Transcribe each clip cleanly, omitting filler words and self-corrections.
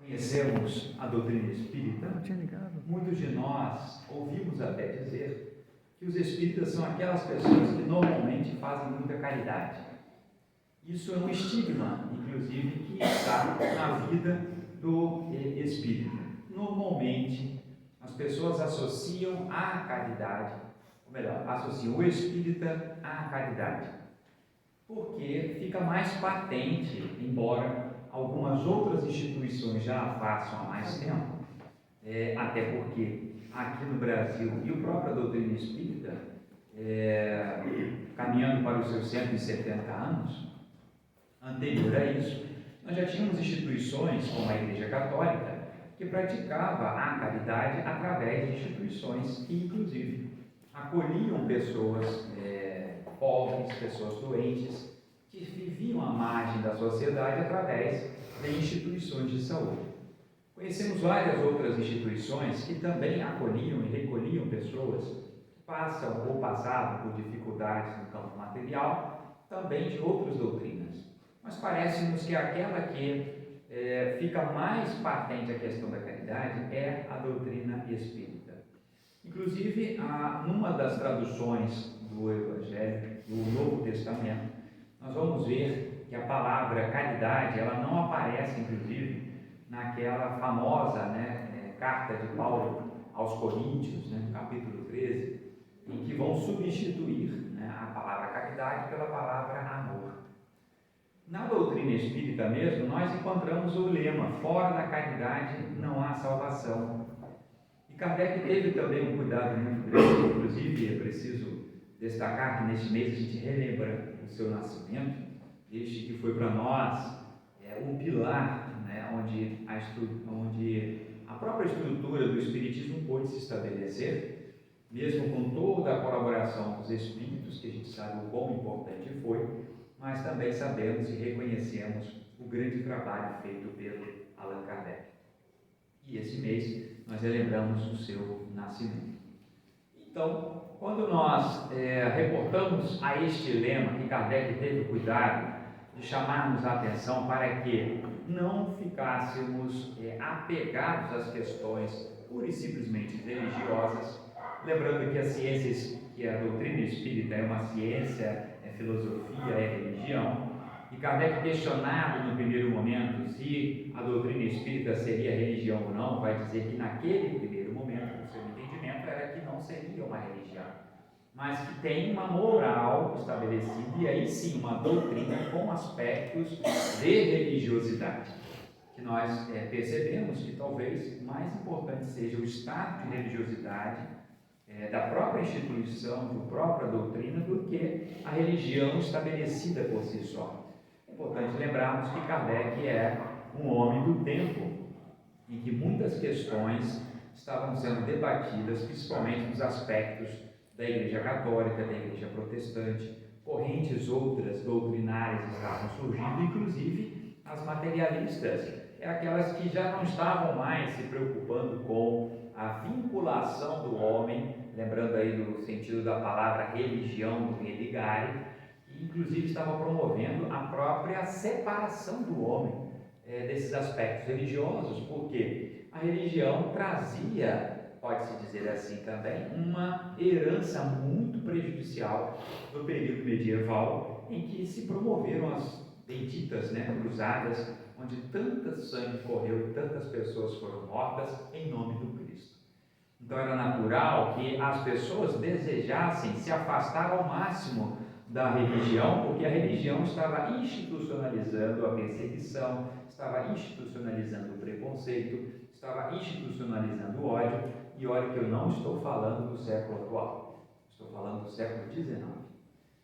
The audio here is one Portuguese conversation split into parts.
conhecemos a doutrina espírita, Não tinha ligado. muitos de nós ouvimos até dizer que os espíritas são aquelas pessoas que normalmente fazem muita caridade. Isso é um estigma, inclusive, que está na vida do espírita. Normalmente, as pessoas associam a caridade, ou melhor, associam o espírita à caridade, porque fica mais patente, embora algumas outras instituições já a façam há mais tempo, até porque aqui no Brasil e o próprio doutrina espírita, caminhando para os seus 170 anos, anterior a isso, nós já tínhamos instituições como a Igreja Católica que praticava a caridade através de instituições que, inclusive, acolhiam pessoas pobres, pessoas doentes, que viviam à margem da sociedade através de instituições de saúde. Conhecemos várias outras instituições que também acolhiam e recolhiam pessoas que passam ou passavam por dificuldades no campo material, também de outras doutrinas. Mas parece-nos que aquela que fica mais patente a questão da caridade é a doutrina espírita. Inclusive, numa das traduções do Evangelho, do Novo Testamento, nós vamos ver que a palavra caridade, ela não aparece, inclusive, naquela famosa carta de Paulo aos Coríntios, no capítulo 13, em que vão substituir a palavra caridade pela palavra amor. Na doutrina espírita mesmo, nós encontramos o lema: fora da caridade não há salvação. E Kardec teve também um cuidado muito grande, inclusive é preciso destacar que neste mês a gente relembra o seu nascimento, este que foi para nós um pilar, onde a própria estrutura do Espiritismo pôde se estabelecer, mesmo com toda a colaboração dos Espíritos, que a gente sabe o quão importante foi, mas também sabemos e reconhecemos o grande trabalho feito pelo Allan Kardec. E esse mês nós relembramos o seu nascimento. Então, quando nós reportamos a este lema que Kardec teve cuidado de chamarmos a atenção para que não ficássemos apegados às questões pura e simplesmente religiosas, lembrando que a doutrina espírita é uma ciência, é filosofia, é religião, e Kardec, questionado no primeiro momento se a doutrina espírita seria religião ou não, vai dizer que naquele primeiro momento, o seu entendimento era que não seria uma religião, mas que tem uma moral estabelecida, e aí sim uma doutrina com aspectos de religiosidade, que nós percebemos que talvez mais importante seja o estado de religiosidade da própria instituição, da própria doutrina, do que a religião estabelecida por si só. É importante lembrarmos que Kardec é um homem do tempo em que muitas questões estavam sendo debatidas, principalmente nos aspectos da Igreja Católica, da Igreja Protestante, correntes outras doutrinárias estavam surgindo, inclusive as materialistas, aquelas que já não estavam mais se preocupando com a vinculação do homem, lembrando aí do sentido da palavra religião, do religare, e inclusive estavam promovendo a própria separação do homem desses aspectos religiosos, porque a religião trazia, pode-se dizer assim também, uma herança muito prejudicial do período medieval, em que se promoveram as benditas cruzadas, onde tanto sangue correu e tantas pessoas foram mortas em nome do Cristo. Então era natural que as pessoas desejassem se afastar ao máximo da religião, porque a religião estava institucionalizando a perseguição, estava institucionalizando o preconceito, estava institucionalizando o ódio, e olha que eu não estou falando do século atual, estou falando do século XIX.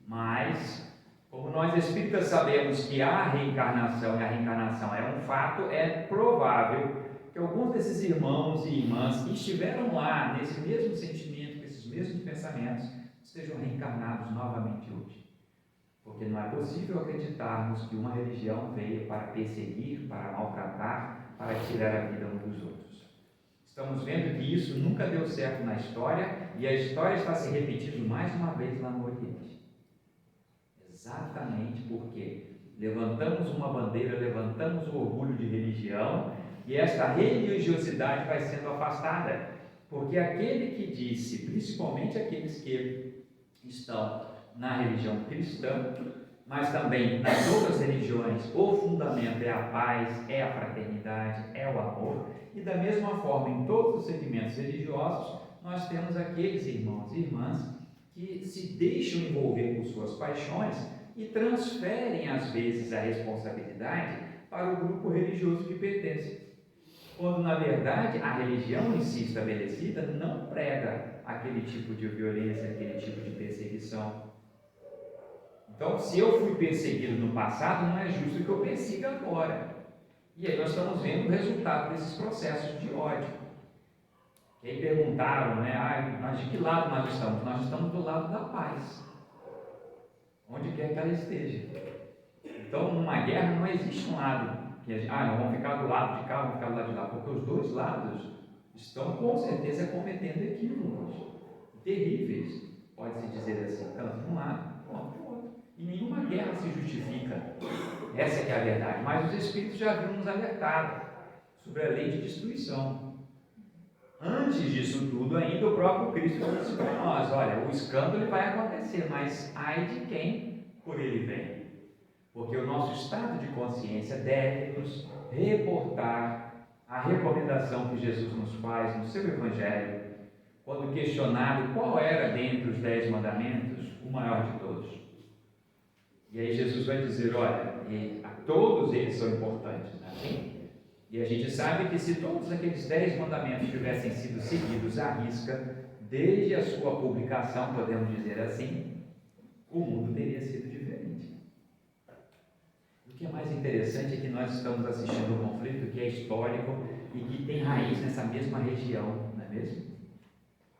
Mas, como nós espíritas sabemos que há reencarnação e a reencarnação é um fato, é provável que alguns desses irmãos e irmãs que estiveram lá nesse mesmo sentimento, com esses mesmos pensamentos, sejam reencarnados novamente hoje. Porque não é possível acreditarmos que uma religião veio para perseguir, para maltratar, para tirar a vida uns dos outros. Estamos vendo que isso nunca deu certo na história, e a história está se repetindo mais uma vez lá no Oriente. Exatamente porque levantamos uma bandeira, levantamos o orgulho de religião, e esta religiosidade vai sendo afastada, porque aquele que disse, principalmente aqueles que estão na religião cristã, mas também nas outras religiões, o fundamento é a paz, é a fraternidade, é o amor, e da mesma forma em todos os segmentos religiosos nós temos aqueles irmãos e irmãs que se deixam envolver por suas paixões e transferem às vezes a responsabilidade para o grupo religioso que pertencem, quando na verdade a religião em si estabelecida não prega aquele tipo de violência, aquele tipo de perseguição. Então, se eu fui perseguido no passado, não é justo que eu persiga agora. E aí nós estamos vendo o resultado desses processos de ódio. E aí perguntaram, né, mas de que lado nós estamos? Nós estamos do lado da paz, onde quer que ela esteja. Então, numa guerra não existe um lado que nós vamos ficar do lado de cá, vamos ficar do lado de lá, porque os dois lados estão com certeza cometendo equívocos terríveis, pode-se dizer assim, tanto de um lado quanto do outro. E nenhuma guerra se justifica, essa que é a verdade, mas os Espíritos já haviam nos alertado sobre a lei de destruição. Antes disso tudo ainda, o próprio Cristo disse para nós, olha, o escândalo vai acontecer, mas ai de quem por ele vem. Porque o nosso estado de consciência deve nos reportar a recomendação que Jesus nos faz no seu Evangelho, quando questionado qual era dentre os 10 mandamentos o maior de todos. E aí Jesus vai dizer, olha, todos eles são importantes, não é assim? E a gente sabe que se todos aqueles 10 mandamentos tivessem sido seguidos à risca, desde a sua publicação, podemos dizer assim, o mundo teria sido diferente. O que é mais interessante é que nós estamos assistindo um conflito que é histórico e que tem raiz nessa mesma região, não é mesmo?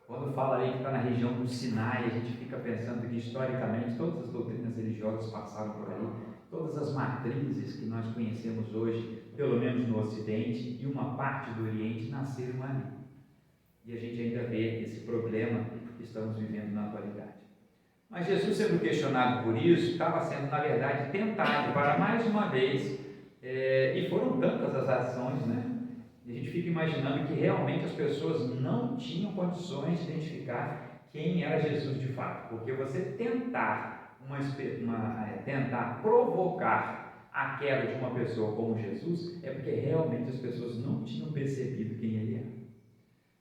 Quando fala aí que está na região do Sinai, a gente fica pensando que historicamente todas as doutrinas religiosas passaram por ali, todas as matrizes que nós conhecemos hoje, pelo menos no Ocidente, e uma parte do Oriente nasceram ali. E a gente ainda vê esse problema que estamos vivendo na atualidade. Mas Jesus, sendo questionado por isso, estava sendo, na verdade, tentado para mais uma vez, e foram tantas as ações, né? E a gente fica imaginando que realmente as pessoas não tinham condições de identificar quem era Jesus de fato, porque você tentar tentar provocar a queda de uma pessoa como Jesus é porque realmente as pessoas não tinham percebido quem ele era.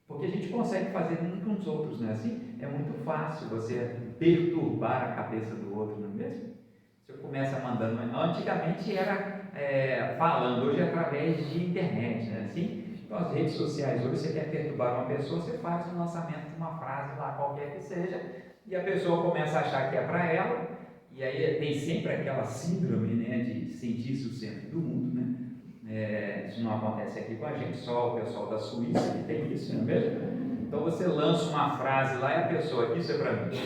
Porque a gente consegue fazer um com os outros, não é assim? É muito fácil você perturbar a cabeça do outro, não é mesmo? Se eu começo mandando, antigamente era falando, hoje é através de internet, né? Assim, então as redes sociais, hoje você quer perturbar uma pessoa, você faz um lançamento de uma frase lá, qualquer que seja, e a pessoa começa a achar que é para ela, e aí tem sempre aquela síndrome, né, de sentir-se o centro do mundo, né? Isso não acontece aqui com a gente, só o pessoal da Suíça que tem isso, não é mesmo? Então você lança uma frase lá e a pessoa, isso é para mim.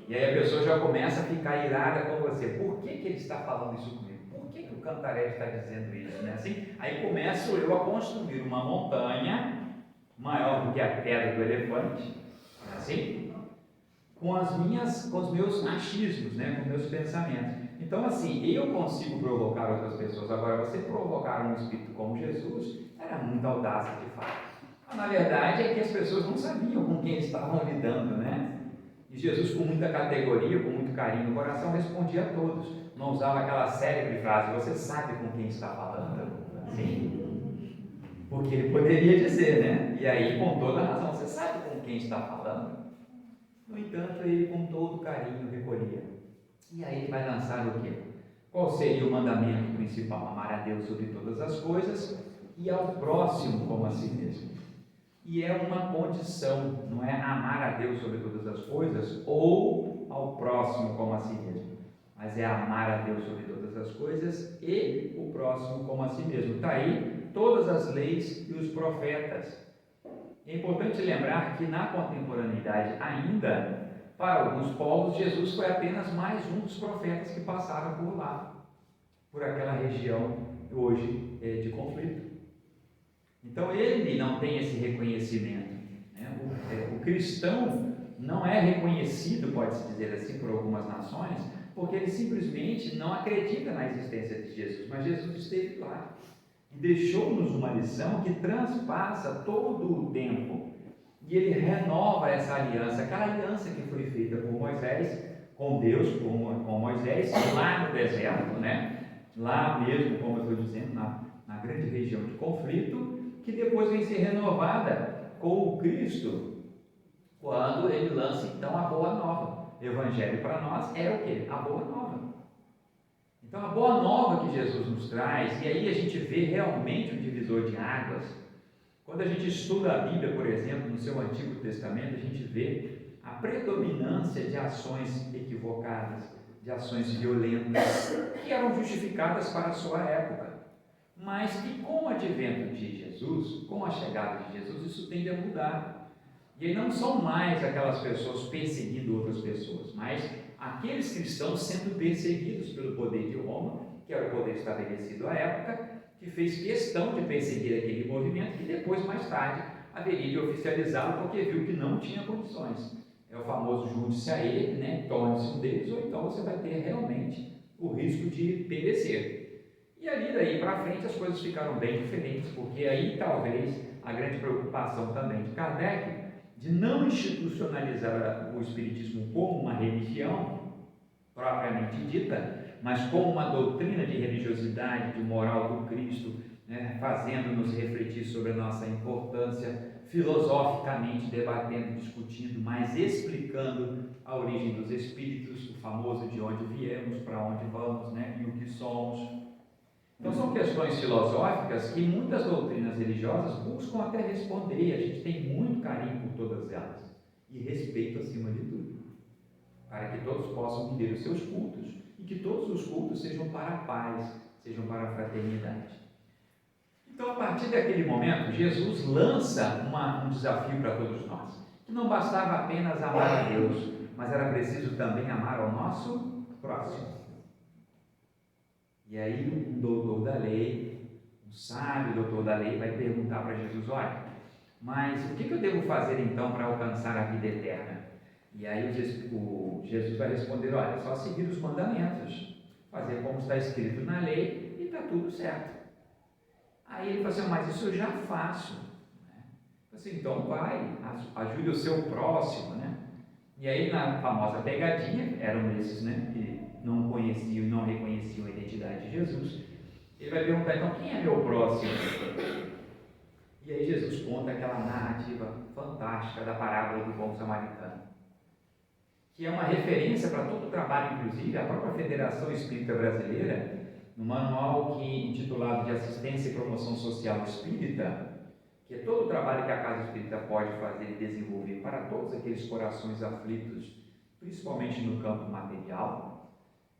E aí a pessoa já começa a ficar irada com você. Por que ele está falando isso comigo? Por que o Cantarelli está dizendo isso? Né? Assim, aí começo eu a construir uma montanha maior do que a pedra do elefante, assim, com os meus achismos, né? Com meus pensamentos. Então, assim, eu consigo provocar outras pessoas. Agora, você provocar um espírito como Jesus era muita audácia de fato. Mas, na verdade, é que as pessoas não sabiam com quem estavam lidando, né? E Jesus, com muita categoria, com muito carinho no coração, respondia a todos. Não usava aquela célebre frase, você sabe com quem está falando? Sim. Porque ele poderia dizer, né? E aí, com toda a razão, você sabe com quem está falando? No entanto, ele com todo carinho recolhia. E aí ele vai lançar o quê? Qual seria o mandamento principal? Amar a Deus sobre todas as coisas e ao próximo como a si mesmo. E é uma condição, não é amar a Deus sobre todas as coisas ou ao próximo como a si mesmo, mas é amar a Deus sobre todas as coisas e o próximo como a si mesmo. Está aí todas as leis e os profetas. É importante lembrar que na contemporaneidade ainda, para alguns povos, Jesus foi apenas mais um dos profetas que passaram por lá, por aquela região hoje de conflito. Então ele não tem esse reconhecimento, né? O cristão não é reconhecido, pode-se dizer assim, por algumas nações, porque ele simplesmente não acredita na existência de Jesus, mas Jesus esteve lá. e deixou-nos uma lição que transpassa todo o tempo. E ele renova essa aliança, aquela aliança que foi feita por Moisés, com Deus, com Moisés, lá no deserto, né? Lá mesmo, como eu estou dizendo, na grande região de conflito, que depois vem ser renovada com o Cristo, quando ele lança então a boa nova. O Evangelho para nós é o quê? A boa nova. Então a boa nova que Jesus nos traz, e aí a gente vê realmente um divisor de águas. Quando a gente estuda a Bíblia, por exemplo, no seu Antigo Testamento, a gente vê a predominância de ações equivocadas, de ações violentas, que eram justificadas para a sua época, mas que com o advento de Jesus, com a chegada de Jesus, isso tende a mudar. E aí não são mais aquelas pessoas perseguindo outras pessoas, mas aqueles cristãos sendo perseguidos pelo poder de Roma, que era o poder estabelecido à época, que fez questão de perseguir aquele movimento, que depois, mais tarde, haveria de oficializá-lo, porque viu que não tinha condições. É o famoso junte-se a ele, né? Torne-se um deles, ou então você vai ter realmente o risco de perecer. E ali daí para frente as coisas ficaram bem diferentes, porque aí talvez a grande preocupação também de Kardec, de não institucionalizar o Espiritismo como uma religião propriamente dita, mas como uma doutrina de religiosidade, de moral do Cristo, né, fazendo-nos refletir sobre a nossa importância, filosoficamente debatendo, discutindo, mas explicando a origem dos espíritos, o famoso de onde viemos, para onde vamos, né, e o que somos. Então são questões filosóficas que muitas doutrinas religiosas buscam até responder, e a gente tem muito carinho por todas elas, e respeito acima de tudo, para que todos possam viver os seus cultos, e que todos os cultos sejam para a paz, sejam para a fraternidade. Então, a partir daquele momento, Jesus lança um desafio para todos nós, que não bastava apenas amar a Deus, mas era preciso também amar ao nosso próximo. E aí um doutor da lei, um sábio doutor da lei, vai perguntar para Jesus: olha, mas o que eu devo fazer então para alcançar a vida eterna? E aí Jesus vai responder: olha, só seguir os mandamentos, fazer como está escrito na lei e está tudo certo. Aí ele fala assim: mas isso eu já faço, né? Assim, então vai, ajude o seu próximo, né? E aí na famosa pegadinha, eram esses, né, que não conheciam, não reconheciam a identidade de Jesus. Ele vai perguntar: então quem é meu próximo? E aí Jesus conta aquela narrativa fantástica da parábola do bom samaritano, que é uma referência para todo o trabalho, inclusive a própria Federação Espírita Brasileira, no manual intitulado de Assistência e Promoção Social Espírita, que é todo o trabalho que a Casa Espírita pode fazer e desenvolver para todos aqueles corações aflitos, principalmente no campo material,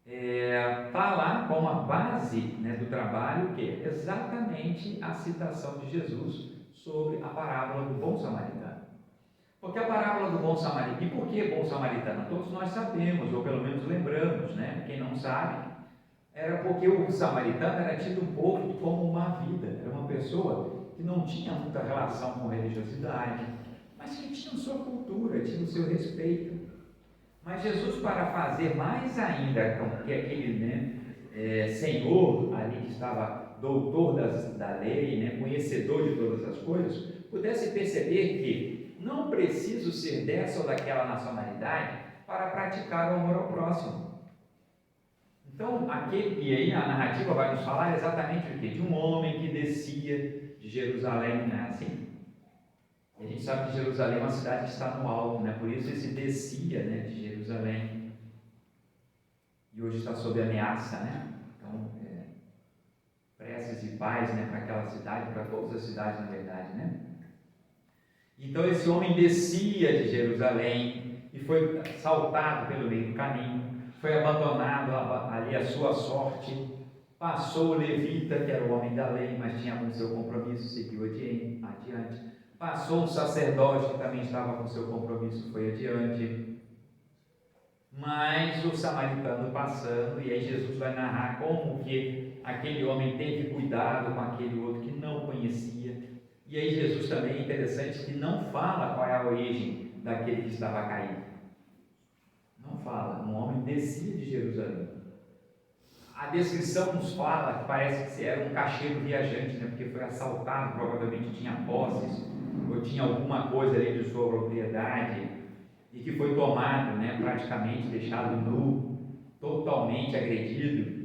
está lá como a base, né, do trabalho, que é exatamente a citação de Jesus sobre a parábola do bom samaritano. Porque a parábola do bom samaritano, e por que bom samaritano? Todos nós sabemos, ou pelo menos lembramos, né? Quem não sabe, era porque o samaritano era tido um pouco como uma vida, era uma pessoa que não tinha muita relação com religiosidade, mas que tinha sua cultura, tinha o seu respeito. Mas Jesus, para fazer mais ainda com que aquele, né, senhor ali que estava doutor da lei, né, conhecedor de todas as coisas, pudesse perceber que não preciso ser dessa ou daquela nacionalidade para praticar o amor ao próximo. Então, e aí a narrativa vai nos falar exatamente o quê? De um homem que descia de Jerusalém, não é assim? E a gente sabe que Jerusalém é uma cidade que está no alto, né? Por isso esse descia, né, de Jerusalém. E hoje está sob ameaça, né? Então, preces e paz, né, para aquela cidade, para todas as cidades, na verdade, né? Então esse homem descia de Jerusalém e foi saltado pelo meio do caminho, foi abandonado ali à sua sorte, passou o levita, que era o homem da lei, mas tinha com seu compromisso, seguiu adiante, passou um sacerdote que também estava com seu compromisso, foi adiante, mas o samaritano passando, e aí Jesus vai narrar como que aquele homem teve cuidado com aquele outro que não conhecia. E aí Jesus também é interessante que não fala qual é a origem daquele que estava caído. Não fala. Um homem descia de Jerusalém. A descrição nos fala que parece que era um cacheiro viajante, né? Porque foi assaltado, provavelmente tinha posses, ou tinha alguma coisa ali de sua propriedade, e que foi tomado, né? Praticamente deixado nu, totalmente agredido.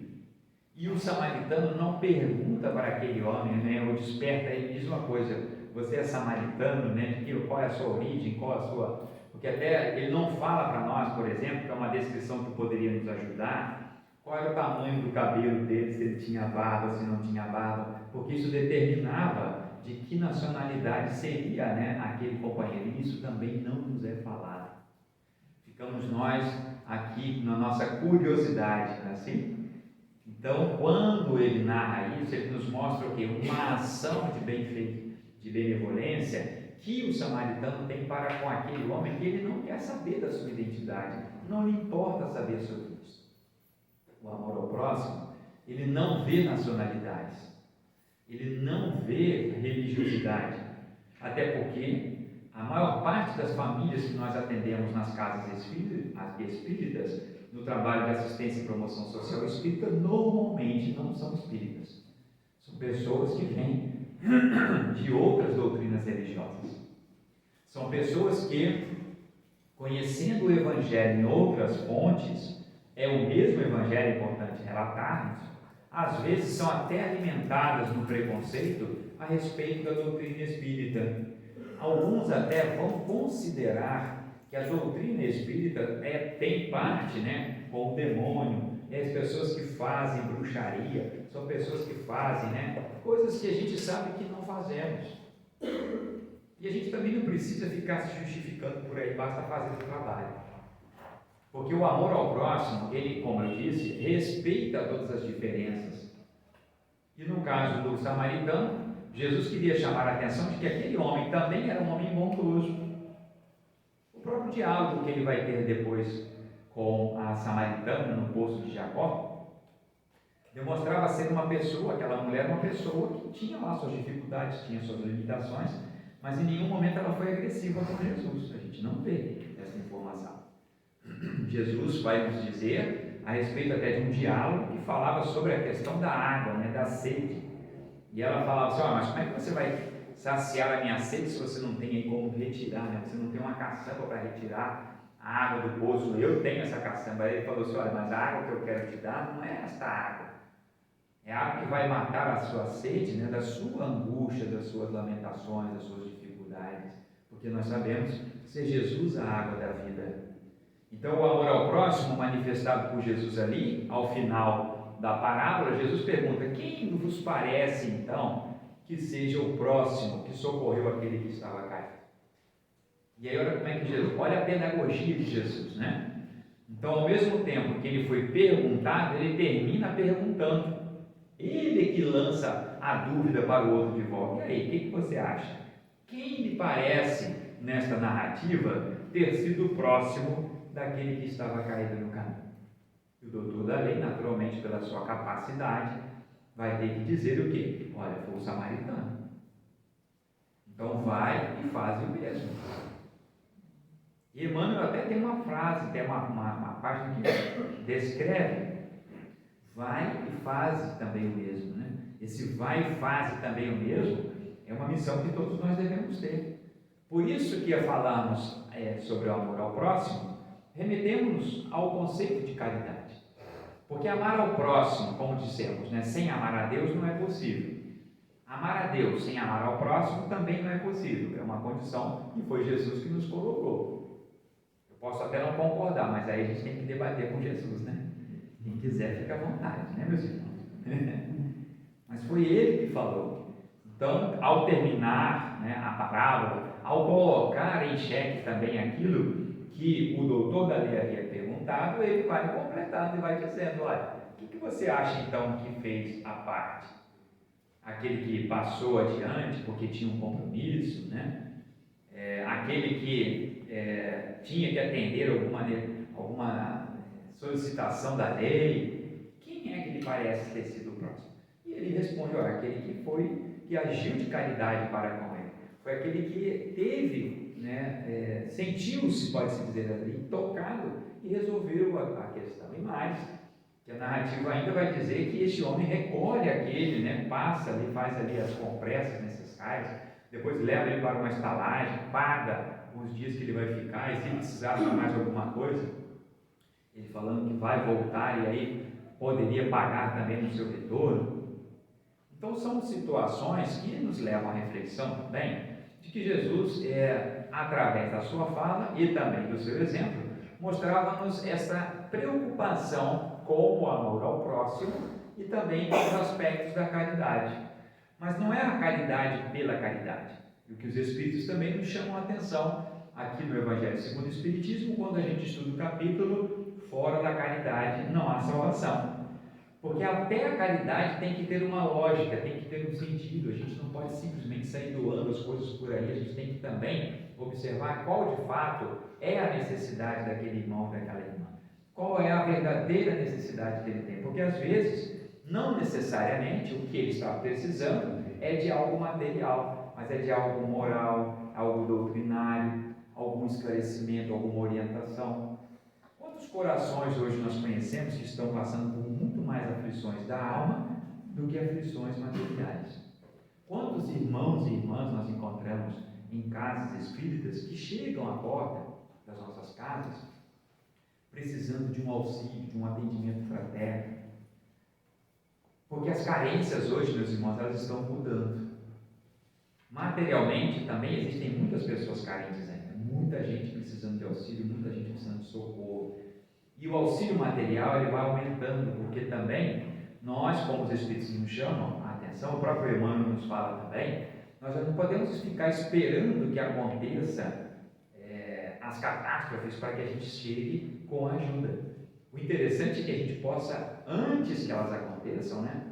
E o samaritano não pergunta para aquele homem, né? Ou desperta ele e diz uma coisa: você é samaritano, né? Qual é a sua origem, qual a sua... Porque até ele não fala para nós, por exemplo, que é uma descrição que poderia nos ajudar, qual era o tamanho do cabelo dele, se ele tinha barba, se não tinha barba, porque isso determinava de que nacionalidade seria, né, aquele companheiro, e isso também não nos é falado. Ficamos nós aqui na nossa curiosidade, não é assim? Então, quando ele narra isso, ele nos mostra o quê? Uma ação de benevolência que o samaritano tem para com aquele homem, que ele não quer saber da sua identidade, não lhe importa saber sobre isso. O amor ao próximo, ele não vê nacionalidades, ele não vê religiosidade, até porque a maior parte das famílias que nós atendemos nas casas espíritas, no trabalho de assistência e promoção social espírita, normalmente não são espíritas, são pessoas que vêm de outras doutrinas religiosas, são pessoas que, conhecendo o Evangelho em outras fontes, é o mesmo Evangelho, importante relatarmos, às vezes são até alimentadas no preconceito a respeito da doutrina espírita. Alguns até vão considerar que a doutrina espírita tem parte, né, com o demônio, e as pessoas que fazem bruxaria são pessoas que fazem, né, coisas que a gente sabe que não fazemos. E a gente também não precisa ficar se justificando por aí, basta fazer o trabalho. Porque o amor ao próximo, ele, como eu disse, respeita todas as diferenças. E no caso do samaritano, Jesus queria chamar a atenção de que aquele homem também era um homem bondoso. O próprio diálogo que ele vai ter depois com a samaritana no poço de Jacó demonstrava ser uma pessoa, aquela mulher, uma pessoa que tinha lá suas dificuldades, tinha suas limitações, mas em nenhum momento ela foi agressiva com Jesus. A gente não vê essa informação. Jesus vai nos dizer a respeito até de um diálogo que falava sobre a questão da água, né, da sede. E ela falava assim: mas como é que você vai saciar a minha sede se você não tem aí como retirar, né? Você não tem uma caçamba para retirar a água do poço. Eu tenho essa caçamba. Aí ele falou assim: mas a água que eu quero te dar não é esta água. É a água que vai matar a sua sede, né, da sua angústia, das suas lamentações, das suas dificuldades. Porque nós sabemos que é Jesus a água da vida. Então, o amor ao próximo, manifestado por Jesus ali, ao final da parábola, Jesus pergunta: quem vos parece, então, que seja o próximo que socorreu aquele que estava caído? E aí, olha como é que Jesus, olha a pedagogia de Jesus, né? Então, ao mesmo tempo que ele foi perguntado, ele termina perguntando. Ele que lança a dúvida para o outro de volta. E aí, o que você acha? Quem lhe parece, nesta narrativa, ter sido o próximo daquele que estava caído no caminho? E o doutor da lei, naturalmente, pela sua capacidade, vai ter que dizer o quê? Olha, foi o samaritano. Então vai e faz o mesmo. E Emmanuel até tem uma frase, tem uma página que descreve: vai e faz também o mesmo, né? Esse vai e faz também o mesmo é uma missão que todos nós devemos ter. Por isso que, a falarmos sobre o amor ao próximo, remetemos-nos ao conceito de caridade. Porque amar ao próximo, como dissemos, né, sem amar a Deus não é possível. Amar a Deus sem amar ao próximo também não é possível. É uma condição que foi Jesus que nos colocou. Eu posso até não concordar, mas aí a gente tem que debater com Jesus, né? Quem quiser, fica à vontade, né, meus irmãos? Mas foi ele que falou. Então, ao terminar, né, a parábola, ao colocar em xeque também aquilo que o doutor da lei havia perguntado, ele vai completando e vai dizendo: olha, o que você acha então que fez a parte? Aquele que passou adiante porque tinha um compromisso, né? Aquele que tinha que atender alguma solicitação da lei. Quem é que lhe parece ter sido o próximo? E ele responde: olha, aquele que agiu de caridade para com ele, foi aquele que teve, né, sentiu-se, pode-se dizer ali, tocado e resolveu a questão. E mais, Que a narrativa ainda vai dizer que este homem recolhe aquele, né, passa ali, faz ali as compressas necessárias, depois leva ele para uma estalagem, paga os dias que ele vai ficar, e se precisar de mais alguma coisa, ele falando que vai voltar e aí poderia pagar também no seu retorno. Então são situações que nos levam à reflexão também de que Jesus, através da sua fala e também do seu exemplo, mostrava-nos essa preocupação com o amor ao próximo e também com os aspectos da caridade. Mas não é a caridade pela caridade. E o que os Espíritos também nos chamam a atenção aqui no Evangelho segundo o Espiritismo, quando a gente estuda o capítulo Fora da caridade não há salvação. Porque até a caridade tem que ter uma lógica, tem que ter um sentido. A gente não pode simplesmente sair doando as coisas por aí. A gente tem que também observar qual de fato é a necessidade daquele irmão, daquela irmã. Qual é a verdadeira necessidade que ele tem. Porque às vezes, não necessariamente o que ele está precisando é de algo material, mas é de algo moral, algo doutrinário, algum esclarecimento, alguma orientação. Quantos corações hoje nós conhecemos que estão passando por muito mais aflições da alma do que aflições materiais? Quantos irmãos e irmãs nós encontramos em casas espíritas que chegam à porta das nossas casas precisando de um auxílio, de um atendimento fraterno? Porque as carências hoje, meus irmãos, elas estão mudando. Materialmente também existem muitas pessoas carentes ainda, muita gente precisando de auxílio, muita gente precisando de socorro. E o auxílio material ele vai aumentando, porque também nós, como os Espíritos nos chamam a atenção, o próprio Emmanuel nos fala também, nós não podemos ficar esperando que aconteça as catástrofes para que a gente chegue com ajuda. O interessante é que a gente possa, antes que elas aconteçam, né,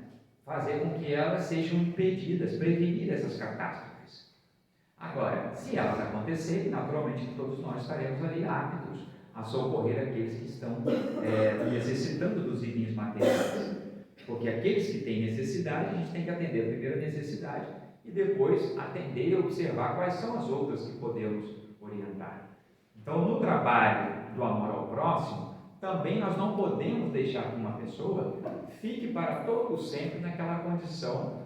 fazer com que elas sejam impedidas, prevenir essas catástrofes. Agora, se elas acontecerem, naturalmente todos nós estaremos ali aptos a socorrer aqueles que estão necessitando dos itens materiais. Porque aqueles que têm necessidade, a gente tem que atender a primeira necessidade e depois atender e observar quais são as outras que podemos orientar. Então, no trabalho do amor ao próximo, também nós não podemos deixar que uma pessoa fique para todo sempre naquela condição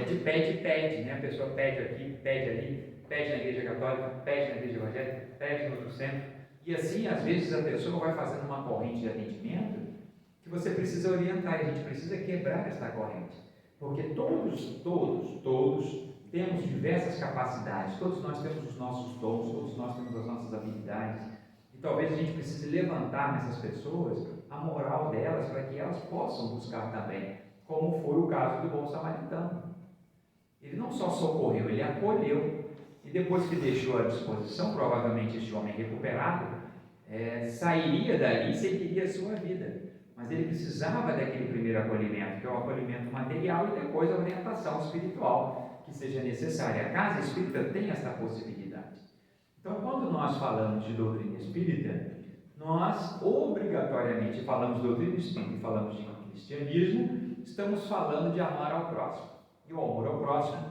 de pede, né? A pessoa pede aqui, pede ali, pede na igreja católica, pede na igreja evangélica, pede no outro centro. E assim, às vezes, a pessoa vai fazendo uma corrente de atendimento que você precisa orientar, e a gente precisa quebrar esta corrente. Porque todos temos diversas capacidades, todos nós temos os nossos dons, todos nós temos as nossas habilidades. E talvez a gente precise levantar nessas pessoas a moral delas para que elas possam buscar também, como foi o caso do bom samaritano. Ele não só socorreu, ele acolheu. E depois que deixou à disposição, provavelmente este homem recuperado, sairia dali e seguiria a sua vida. Mas ele precisava daquele primeiro acolhimento, que é o acolhimento material, e depois a orientação espiritual que seja necessária. A casa espírita tem essa possibilidade. Então, quando nós falamos de doutrina espírita, nós obrigatoriamente falamos de doutrina espírita e falamos de cristianismo, estamos falando de amar ao próximo. E o amor ao próximo,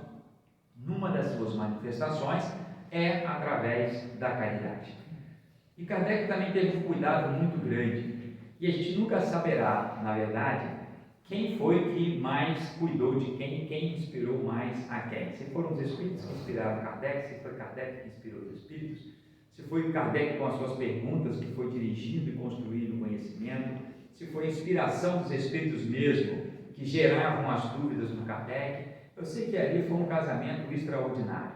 numa das suas manifestações, é através da caridade. E Kardec também teve um cuidado muito grande. E a gente nunca saberá, na verdade, quem foi que mais cuidou de quem inspirou mais a quem. Se foram os Espíritos que inspiraram Kardec, se foi Kardec que inspirou os Espíritos, se foi Kardec com as suas perguntas que foi dirigindo e construindo o conhecimento, se foi a inspiração dos Espíritos mesmo que geravam as dúvidas no Kardec. Eu sei que ali foi um casamento extraordinário,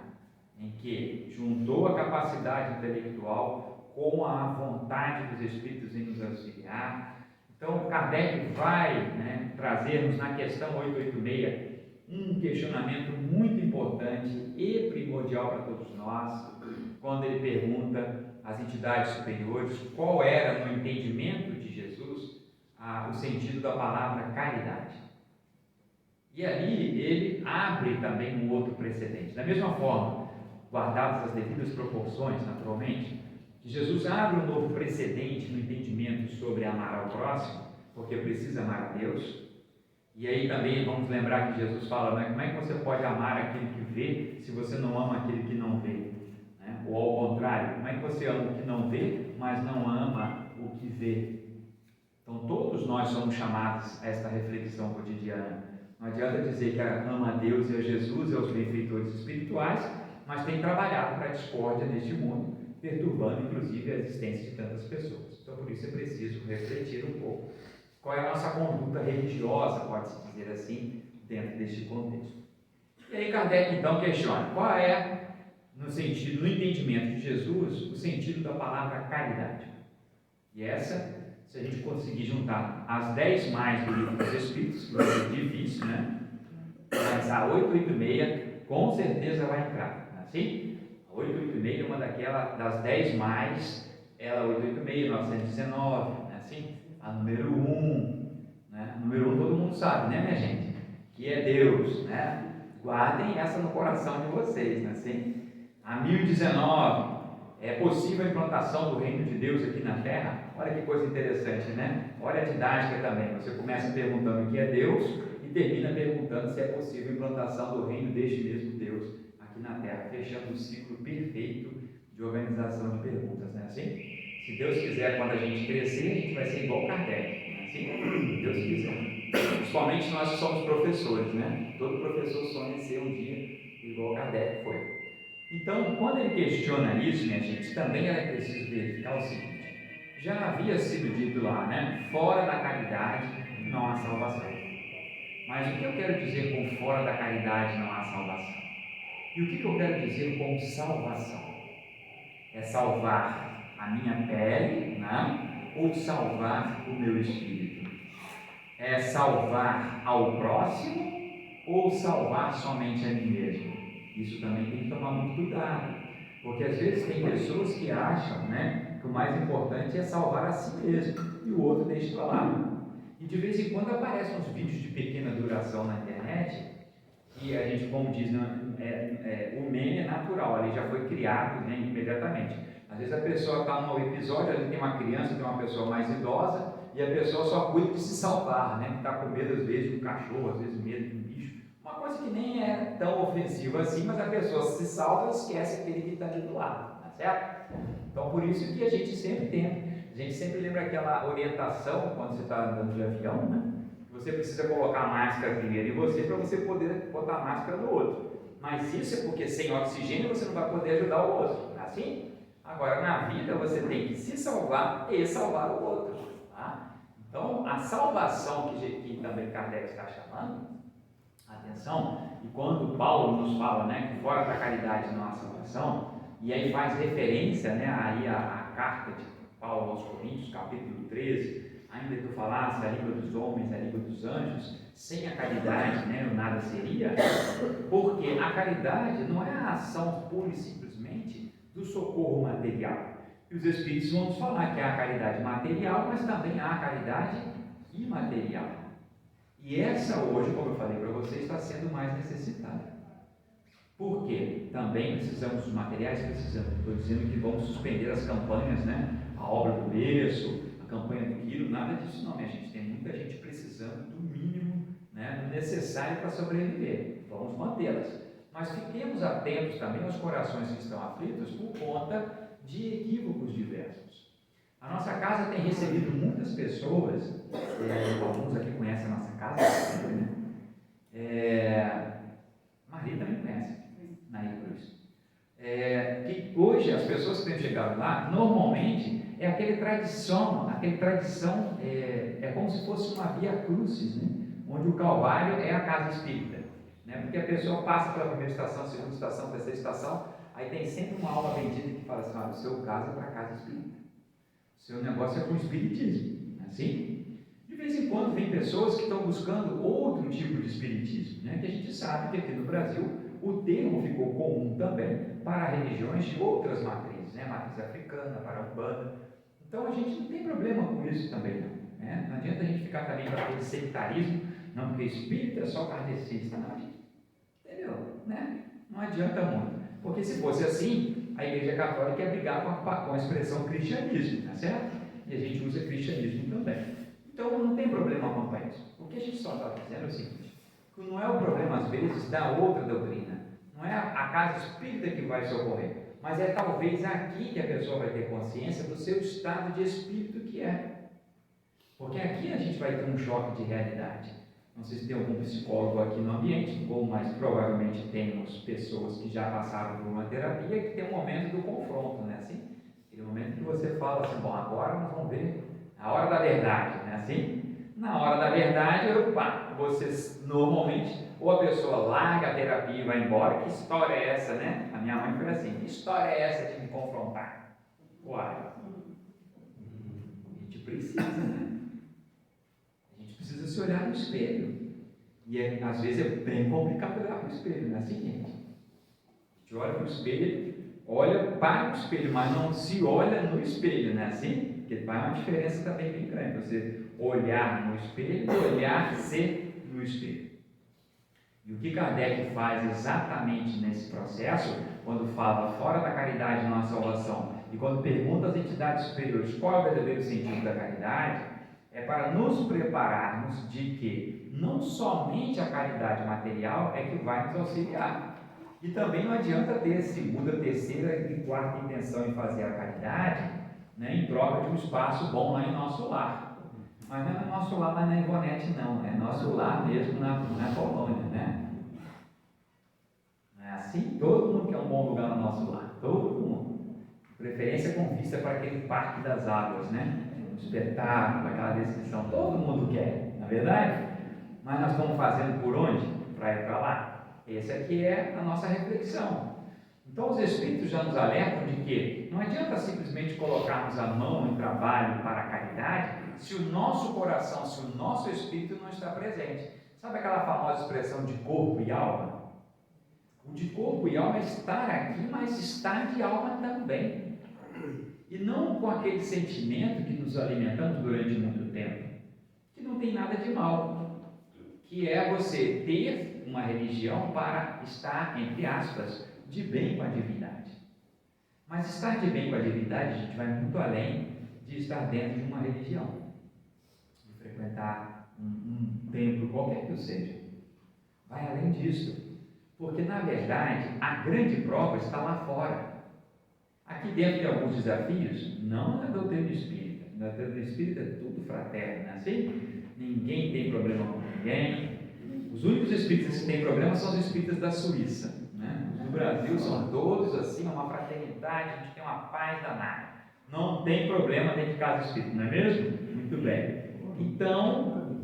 em que juntou a capacidade intelectual com a vontade dos Espíritos em nos auxiliar. Então, Kardec vai trazer-nos na questão 886 um questionamento muito importante e primordial para todos nós, quando ele pergunta às entidades superiores qual era, no entendimento de Jesus, o sentido da palavra caridade. E ali ele abre também um outro precedente. Da mesma forma, guardadas as devidas proporções, naturalmente, que Jesus abre um novo precedente no entendimento sobre amar ao próximo, porque precisa amar a Deus. E aí também vamos lembrar que Jesus fala, como é que você pode amar aquele que vê, se você não ama aquele que não vê? Ou ao contrário, como é que você ama o que não vê, mas não ama o que vê? Então todo todos nós somos chamados a esta reflexão cotidiana. Não adianta dizer que ama a Deus e a Jesus e aos benfeitores espirituais, mas tem trabalhado para a discórdia neste mundo, perturbando inclusive a existência de tantas pessoas. Então, por isso é preciso refletir um pouco qual é a nossa conduta religiosa, pode-se dizer assim, dentro deste contexto. E aí Kardec então questiona, qual é, no entendimento de Jesus, o sentido da palavra caridade? E essa, se a gente conseguir juntar as 10 mais do Livro dos Espíritos, que vai ser difícil, né? Mas a 886 com certeza vai entrar, não é assim? A 886 é uma das 10 mais, ela 886, 919, não é assim? A número 1, né? Número 1 todo mundo sabe, né, minha gente? Que é Deus, né? Guardem essa no coração de vocês, não é assim? A 1019, é possível a implantação do reino de Deus aqui na Terra? Olha que coisa interessante, né? Olha a didática também. Você começa perguntando o que é Deus e termina perguntando se é possível a implantação do reino deste mesmo Deus aqui na Terra, fechando o ciclo perfeito de organização de perguntas, não é assim? Se Deus quiser, quando a gente crescer, a gente vai ser igual Kardec, não é assim? Se Deus quiser. Principalmente nós que somos professores, né? Todo professor sonha em ser um dia igual Kardec foi. Então, quando ele questiona isso, minha gente, também era preciso verificar o seguinte: já havia sido dito lá, né? Fora da caridade não há salvação. Mas o que eu quero dizer com fora da caridade não há salvação? E o que eu quero dizer com salvação? É salvar a minha pele, né? Ou salvar o meu espírito? É salvar ao próximo ou salvar somente a mim mesmo? Isso também tem que tomar muito cuidado, porque às vezes tem pessoas que acham, né, que o mais importante é salvar a si mesmo e o outro deixa para lá. E de vez em quando aparecem uns vídeos de pequena duração na internet que a gente, como diz, o meme é natural, ele já foi criado, né, imediatamente. Às vezes a pessoa está num episódio, ali tem uma criança, tem uma pessoa mais idosa e a pessoa só cuida de se salvar, né, que está com medo às vezes de um cachorro, às vezes medo de um bicho. Uma coisa que nem é tão ofensiva assim, mas a pessoa se salva e esquece aquele que está ali do lado, tá certo? Então, por isso que a gente sempre tenta, a gente sempre lembra aquela orientação, quando você está andando de avião, né? Você precisa colocar a máscara primeiro em você, para você poder botar a máscara no outro. Mas isso é porque sem oxigênio você não vai poder ajudar o outro, não é assim? Agora, na vida, você tem que se salvar e salvar o outro, tá? Então, a salvação que também Kardec está chamando, atenção, e quando Paulo nos fala, né, que fora da caridade não há salvação, e aí faz referência, né, aí a carta de Paulo aos Coríntios, capítulo 13, ainda que eu falasse a língua dos homens, a língua dos anjos, sem a caridade, né, eu nada seria, porque a caridade não é a ação pura e simplesmente do socorro material. E os Espíritos vão nos falar que há a caridade material, mas também há a caridade imaterial. E essa hoje, como eu falei para vocês, está sendo mais necessitada. Por quê? Também precisamos dos materiais, precisamos. Estou dizendo que vamos suspender as campanhas, né? A obra do berço, a campanha do quilo, nada disso não, minha gente. Tem muita gente precisando do mínimo, né, do necessário para sobreviver. Vamos mantê-las. Mas fiquemos atentos também aos corações que estão aflitos por conta de equívocos diversos. A nossa casa tem recebido muitas pessoas, alguns aqui conhecem a nossa casa, né? Maria também conhece, Nair Cruz. Que hoje as pessoas que têm chegado lá, normalmente é aquela tradição, é como se fosse uma via crucis, né? Onde o Calvário é a casa espírita, né? Porque a pessoa passa pela primeira estação, segunda estação, terceira estação, aí tem sempre uma alma bendita que fala assim: olha, o seu caso é para a casa espírita, o seu negócio é com o espiritismo, assim? De vez em quando vem pessoas que estão buscando outro tipo de espiritismo, né? Que a gente sabe que aqui no Brasil o termo ficou comum também para religiões de outras matrizes, né? Matriz africana, para a Umbanda. Então a gente não tem problema com isso também, não, né? Não adianta a gente ficar também para aquele sectarismo, não, porque espírita é só kardecista, não, entendeu? Né? Não adianta muito, porque se fosse assim, a Igreja Católica ia brigar com a expressão cristianismo, tá certo? E a gente usa cristianismo também. Então não tem problema quanto a isso. O que a gente só está dizendo é o seguinte: que não é o problema às vezes da outra doutrina, não é a casa espírita que vai socorrer, mas é talvez aqui que a pessoa vai ter consciência do seu estado de espírito que é. Porque aqui a gente vai ter um choque de realidade. Não sei se tem algum psicólogo aqui no ambiente, ou mais provavelmente temos pessoas que já passaram por uma terapia que tem um momento do confronto, né? Assim, aquele momento que você fala assim, bom, agora nós vamos ver a hora da verdade, né? Assim, na hora da verdade, você normalmente, ou a pessoa larga a terapia e vai embora, que história é essa, né? A minha mãe foi assim, que história é essa de me confrontar? Uai, a gente precisa, né? A gente precisa se olhar no espelho. E às vezes é bem complicado olhar para o espelho, não é assim, gente? A gente olha para o espelho, olha para o espelho, mas não se olha no espelho, não é assim? Porque faz uma diferença também bem grande, você olhar no espelho e olhar-se no espelho. E o que Kardec faz exatamente nesse processo, quando fala fora da caridade não há salvação, e quando pergunta às entidades superiores qual é o verdadeiro sentido da caridade, é para nos prepararmos de que não somente a caridade material é que vai nos auxiliar. E também não adianta ter segunda, terceira e quarta intenção em fazer a caridade, né, em troca de um espaço bom lá em nosso lar. Mas não é nosso lar lá na Ivonete, não. É nosso lar mesmo na colônia, né? Não é assim? Todo mundo quer um bom lugar no nosso lar. Todo mundo. De preferência com vista para aquele Parque das Águas, né? Um espetáculo, aquela descrição. Todo mundo quer, não é verdade? Mas nós estamos fazendo por onde? Para ir para lá. Essa aqui é a nossa reflexão. Então os Espíritos já nos alertam de que não adianta simplesmente colocarmos a mão em trabalho para a caridade se o nosso coração, se o nosso Espírito não está presente. Sabe aquela famosa expressão de corpo e alma? O de corpo e alma é estar aqui, mas estar de alma também. E não com aquele sentimento que nos alimentamos durante muito tempo, que não tem nada de mal, que é você ter uma religião para estar, entre aspas, de bem com a divindade. Mas estar de bem com a divindade, a gente vai muito além de estar dentro de uma religião, de frequentar um templo, qualquer que seja. Vai além disso, porque na verdade a grande prova está lá fora. Aqui dentro de alguns desafios, não na doutrina espírita. Na doutrina espírita é tudo fraterno, não é assim? Ninguém tem problema com ninguém. Os únicos espíritas que têm problema são os espíritas da Suíça. No Brasil são todos assim, uma fraternidade, a gente tem uma paz danada. Não tem problema dentro de casa espírita, não é mesmo? Muito bem. Então,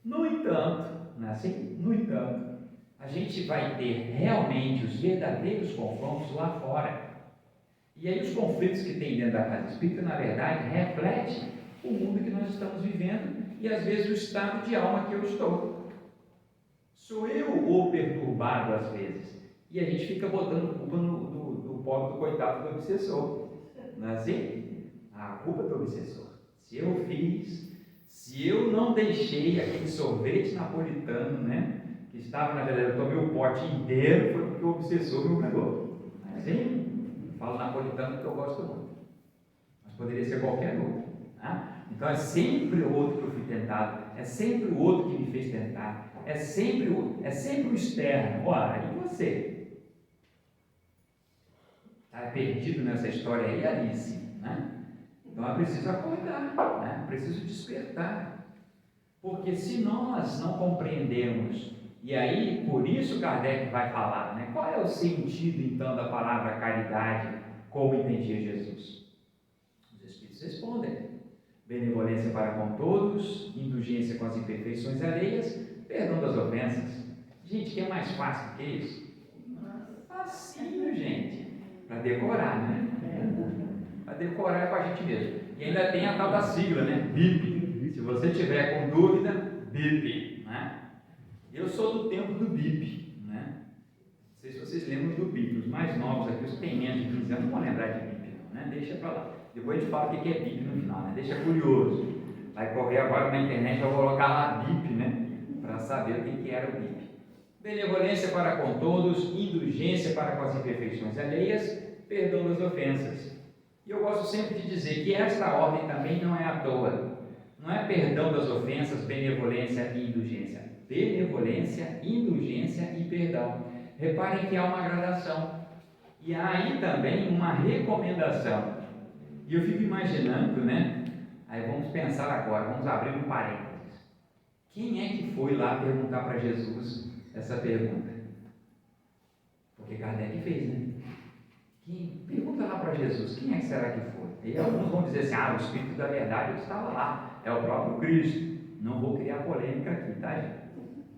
no entanto, não é assim? No entanto, a gente vai ter realmente os verdadeiros confrontos lá fora. E aí os conflitos que tem dentro da casa espírita, na verdade, refletem o mundo que nós estamos vivendo e às vezes o estado de alma que eu estou. Sou eu o perturbado às vezes. E a gente fica botando culpa no pobre do coitado do obsessor. Não é assim? A culpa é do obsessor. Se eu fiz, se eu não deixei aquele sorvete napolitano, né, que estava na geladeira, eu tomei o pote inteiro, foi porque o obsessor me obrigou. Não é assim? Eu falo napolitano porque eu gosto muito. Mas poderia ser qualquer outro. Tá? Então é sempre o outro que eu fui tentado, é sempre o outro que me fez tentar, é sempre o externo. Ora, e você? Está perdido nessa história aí, Alice, né? Então é preciso acordar, né? É preciso despertar, porque se nós não compreendemos, e aí por isso Kardec vai falar, né? Qual é o sentido então da palavra caridade, como entendia Jesus? Os Espíritos respondem: benevolência para com todos, indulgência com as imperfeições alheias, perdão das ofensas. Gente, que é mais fácil do que isso? Facinho, gente. Para decorar, né? Para decorar é com a gente mesmo. E ainda tem a tal da sigla, né? BIP. Se você tiver com dúvida, BIP, né? Eu sou do tempo do BIP, né? Não sei se vocês lembram do BIP. Os mais novos aqui, os que têm menos de 15 anos, não vão lembrar de BIP, não, né? Deixa para lá. Depois a gente fala o que é BIP no final, né? Deixa curioso. Vai correr agora na internet, eu vou colocar lá BIP, né? Para saber o que era o BIP. Benevolência para com todos, indulgência para com as imperfeições alheias, perdão das ofensas. E eu gosto sempre de dizer que esta ordem também não é à toa. Não é perdão das ofensas, benevolência e indulgência. Benevolência, indulgência e perdão. Reparem que há uma gradação. E há aí também uma recomendação. E eu fico imaginando, né? Aí vamos pensar agora, vamos abrir um parênteses. Quem é que foi lá perguntar para Jesus essa pergunta? Porque Kardec fez, né? Pergunta lá para Jesus, quem é que será que foi? E alguns vão dizer assim, o Espírito da Verdade estava lá, é o próprio Cristo. Não vou criar polêmica aqui, tá, gente?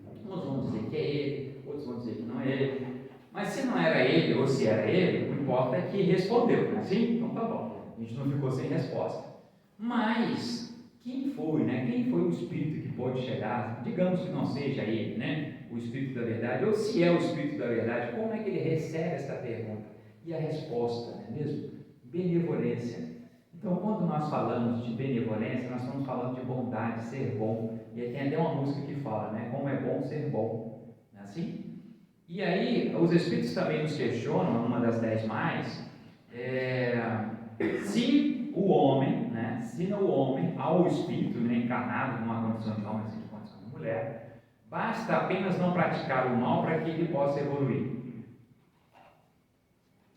Uns vão dizer que é ele, outros vão dizer que não é ele. Mas se não era ele, ou se era ele, o que importa é que respondeu, não é assim? Então tá bom, a gente não ficou sem resposta. Mas, quem foi, né? Quem foi o Espírito que pode chegar, digamos que não seja ele, né? O Espírito da Verdade, ou se é o Espírito da Verdade, como é que ele recebe esta pergunta? E a resposta, não é mesmo? Benevolência. Então, quando nós falamos de benevolência, nós estamos falando de bondade, ser bom. E aí tem até uma música que fala, né? Como é bom ser bom. Não é assim? E aí, os Espíritos também nos questionam, numa das 10 mais, se o homem, né? Se o homem, ao Espírito, né, encarnado numa condição de homem, assim, de condição de mulher, basta apenas não praticar o mal para que ele possa evoluir.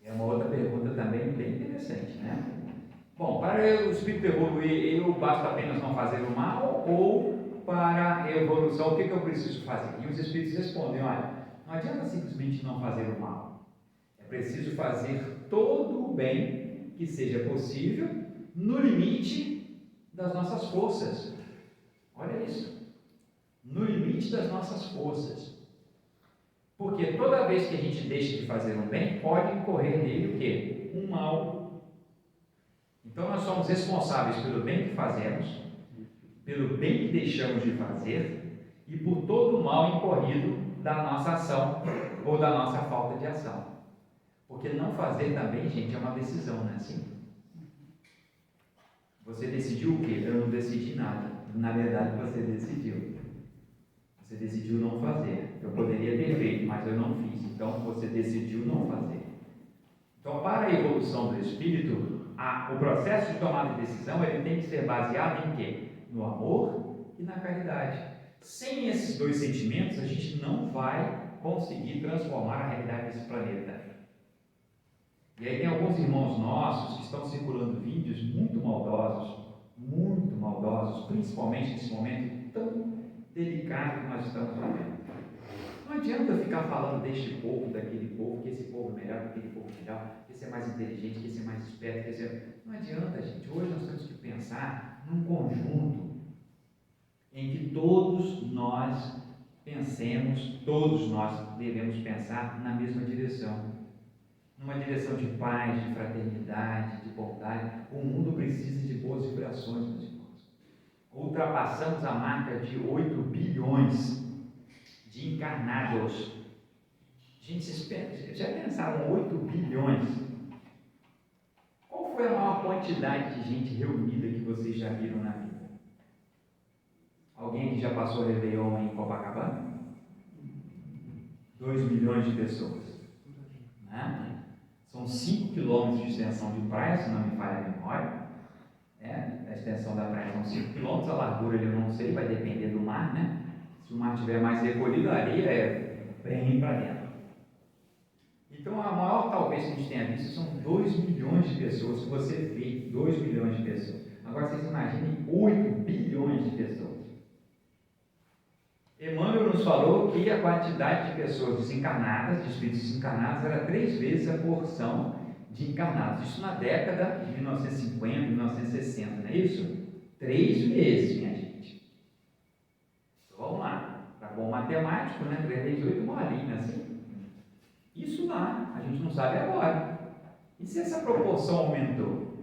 É uma outra pergunta também bem interessante, né? Bom, para o espírito evoluir, basta apenas não fazer o mal, ou para a evolução, o que eu preciso fazer? E os espíritos respondem, olha, não adianta simplesmente não fazer o mal. É preciso fazer todo o bem que seja possível, no limite das nossas forças. Olha isso. No limite das nossas forças. Porque toda vez que a gente deixa de fazer um bem, pode incorrer nele o quê? Um mal. Então nós somos responsáveis pelo bem que fazemos, pelo bem que deixamos de fazer e por todo o mal incorrido da nossa ação ou da nossa falta de ação. Porque não fazer também, gente, é uma decisão, não é assim? Você decidiu o quê? Eu não decidi nada. Na verdade, você decidiu. Você decidiu não fazer. Eu poderia ter feito, mas eu não fiz. Então, você decidiu não fazer. Então, para a evolução do espírito, o processo de tomada de decisão ele tem que ser baseado em quê? No amor e na caridade. Sem esses dois sentimentos, a gente não vai conseguir transformar a realidade desse planeta. E aí tem alguns irmãos nossos que estão circulando vídeos muito maldosos, principalmente nesse momento tão delicado que nós estamos vivendo. Não adianta ficar falando deste povo, daquele povo, que esse povo é melhor, que aquele povo é melhor, que esse é mais inteligente, que esse é mais esperto, que esse é... Não adianta, gente. Hoje nós temos que pensar num conjunto em que todos nós pensemos, todos nós devemos pensar na mesma direção. Numa direção de paz, de fraternidade, de bondade. O mundo precisa de boas vibrações, meus irmãos. Ultrapassamos a marca de 8 bilhões de encarnados. Gente, vocês já pensaram 8 bilhões? Qual foi a maior quantidade de gente reunida que vocês já viram na vida? Alguém que já passou Réveillon em Copacabana? 2 milhões de pessoas. Né? São 5 quilômetros de extensão de praia, se não me falha a memória. A extensão da praia são 5 quilômetros, a largura eu não sei, vai depender do mar, né? Se o mar estiver mais recolhido, a areia é bem para dentro. Então, a maior talvez que a gente tenha visto são 2 milhões de pessoas. Se você vê 2 milhões de pessoas. Agora, vocês imaginem 8 bilhões de pessoas. Emmanuel nos falou que a quantidade de pessoas desencarnadas, de espíritos desencarnados, era 3 vezes a porção de encarnados. Isso na década de 1950, 1960, não é isso? 3 vezes, minha gente. Então, vamos lá. Para bom matemático, né? 3 vezes 8, bolinha, assim. Isso lá, a gente não sabe agora. E se essa proporção aumentou?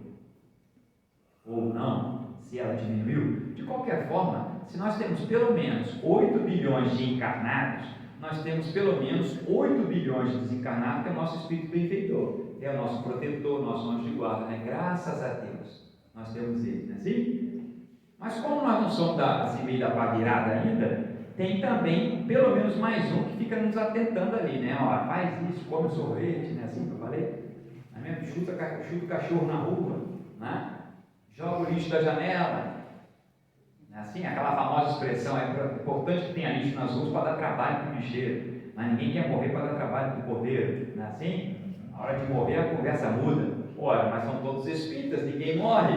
Ou não? Se ela diminuiu? De qualquer forma, se nós temos pelo menos 8 bilhões de encarnados, nós temos pelo menos 8 bilhões de desencarnados, que é o nosso espírito benfeitor, é o nosso protetor, nosso anjo de guarda, né? Graças a Deus, nós temos ele, não é assim? Mas como nós não somos assim, meio da pá virada ainda, tem também pelo menos mais um que fica nos atentando ali, né? Ó, faz isso, come sorvete, né? Assim que eu falei, não é mesmo? Chuta o cachorro na rua, né? Joga o lixo da janela. Assim, aquela famosa expressão, é importante que tenha lixo nas ruas para dar trabalho para o lixeiro, mas ninguém quer morrer para dar trabalho para o porteiro, não é assim? Na hora de morrer a conversa muda, Ora, mas são todos espíritas, ninguém morre.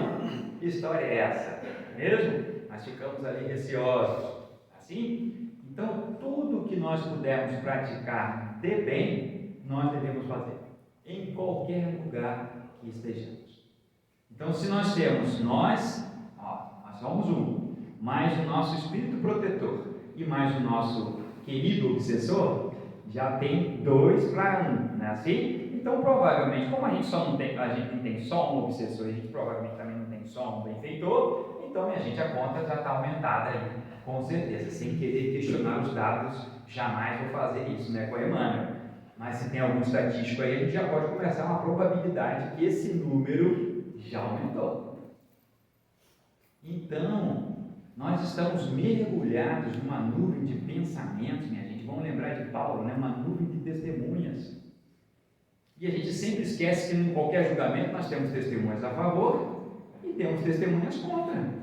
Que história é essa? Mesmo? Nós ficamos ali receosos. Assim? Então, tudo que nós pudermos praticar de bem, nós devemos fazer. Em qualquer lugar que estejamos. Então, se nós temos nós somos um, mais o nosso espírito protetor e mais o nosso querido obsessor, já tem 2 para 1, não é assim? Então, provavelmente, como a gente não tem só um obsessor, a gente provavelmente também não tem só um benfeitor, então, minha gente, a conta já está aumentada aí, com certeza, sem querer questionar os dados, jamais vou fazer isso, né, com a Emmanuel. Mas se tem algum estatístico aí, a gente já pode começar uma probabilidade que esse número já aumentou. Então, nós estamos mergulhados numa nuvem de pensamentos, minha gente. Vamos lembrar de Paulo, né? Uma nuvem de testemunhas. E a gente sempre esquece que em qualquer julgamento nós temos testemunhas a favor e temos testemunhas contra.